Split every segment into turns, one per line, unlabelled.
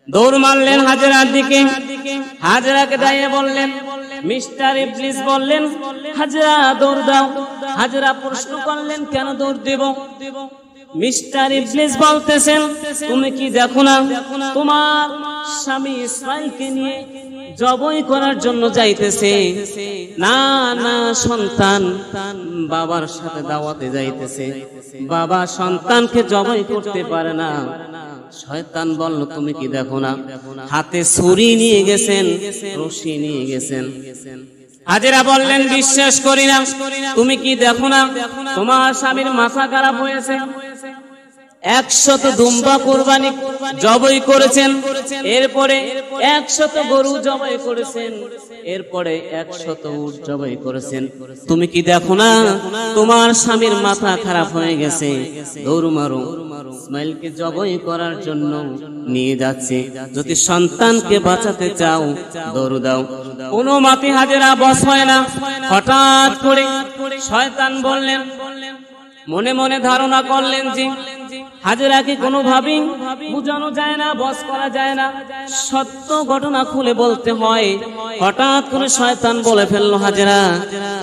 দৌড় মারলেন হাজেরার দিকে। হাজেরাকে দাঁড়িয়ে বললেন, মিস্টার ইবলিস বললেন, হাজেরা দৌড় দাও। হাজেরা প্রশ্ন করলেন, কেন দৌড় দেব? মিস্টার ইবলিস বলতেছেন, তুমি কি দেখো না তোমার স্বামী ইসমাইলকে নিয়ে জবাই করার জন্য যাইতেছে? না না, সন্তান বাবার সাথে দাওয়াতে যাইতেছে, বাবা সন্তানকে জবাই করতে পারে না। শয়তান বলল, তুমি কি দেখো না? হাতে ছুরি নিয়ে গেছেন, রশি নিয়ে গেছেন। হাজেরা বললেন, বিশ্বাস করি না। তুমি কি দেখো না তোমার স্বামীর মাথা খারাপ হয়েছে? 100 দুম্বা কুরবানি জবাই করেছেন, এরপরে 100 গরু জবাই করেছেন, এরপরে 100 উট জবাই করেছেন। তুমি কি দেখো না তোমার স্বামীর মাথা খারাপ হয়ে গেছে? দৌড় মারো, ইসমাইলকে জবাই করার জন্য নিয়ে যাচ্ছে। যদি সন্তানকে বাঁচাতে চাও দৌড় দাও। কোনো মাটি হাজেরা বস হয় না। হঠাৎ করে শয়তান বললেন, মনে মনে ধারণা করলেন যে হাজেরাকে কোনোভাবেই বুঝানো যায় না, বস করা যায় না, সত্য ঘটনা খুলে বলতে হয়। হঠাৎ করে শয়তান বলে ফেলল, হাজেরা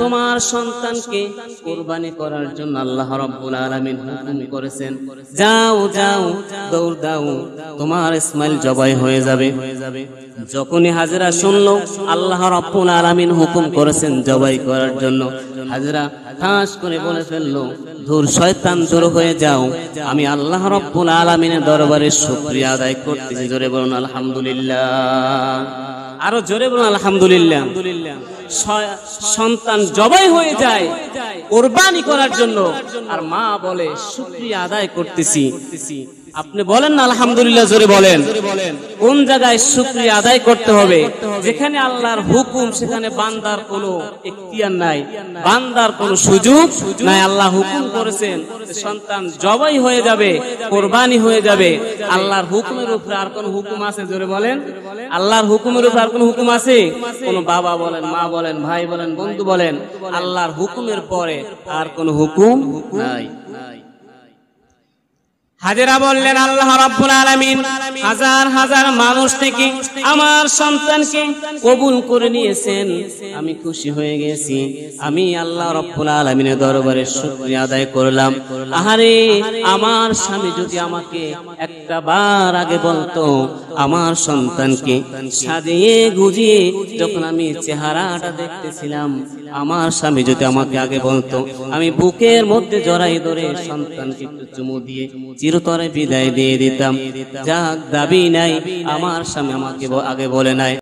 তোমার সন্তানকে কুরবানি করার জন্য আল্লাহ রাব্বুল আলামিন হুকুম করেছেন, যাও যাও দৌড় দাও, তোমার ইসমাইল জবাই হয়ে যাবে। যখনই হাজেরা শুনলো আল্লাহ রাব্বুল আলামিন হুকুম করেছেন জবাই করার জন্য, হাজেরা ঠাস করে বলে ফেললো, ধুর শয়তান দূর হয়ে যাও, আমি আল্লাহ রাব্বুল আলামিনের দরবারে শুকরিয়া আদায় করতেছি। জোরে বলুন আলহামদুলিল্লাহ, আরো জোরে বলুন আলহামদুলিল্লাহ। সন্তান জবাই হয়ে যায় কুরবানি করার জন্য, আর মা বলে শুকরিয়া আদায় করতেছি। আপনি বলেন না আলহামদুলিল্লাহ, জোরে বলেন। কোন জায়গায় শুকরিয়া আদায় করতে হবে? যেখানে আল্লাহর হুকুম সেখানে বান্দার কোনো ইখতিয়ার নাই, বান্দার কোনো সুযোগ নাই। আল্লাহ হুকুম করেছেন সন্তান জবাই হয়ে যাবে, কুরবানি হয়ে যাবে। আল্লাহর হুকুমের উপরে আর কোন হুকুম আছে? জোরে বলেন। আল্লাহর হুকুমের উপরে আর কোন হুকুম আছে? কোন বাবা বলেন, মা বলেন, ভাই বলেন, বন্ধু বলেন, আল্লাহর হুকুমের পরে আর কোন হুকুম নাই। হাজেরা বললেন, আল্লাহ রাব্বুল আলামিন হাজার হাজার মানুষ থেকে আমার সন্তানকে কবুল করে নিয়েছেন, আমি খুশি হয়ে গেছি। আমি আল্লাহ রাব্বুল আলামিনের দরবারে শুকরিয়া আদায় করলাম। আহারে, আমার স্বামী যদি আমাকে একটা বার আগে বলতো, আমার সন্তানকে সাজিয়ে গুজিয়ে যখন আমি চেহারাটা দেখতেছিলাম, আমার স্বামী যদি আমাকে আগে বলতো, আমি বুকের মধ্যে জড়াই ধরে সন্তানকে একটু চুমু দিয়ে চিরতরে বিদায় দিয়ে দিতাম। যাক, দাবি নাই, আমার স্বামী আমাকে আগে বলে নাই।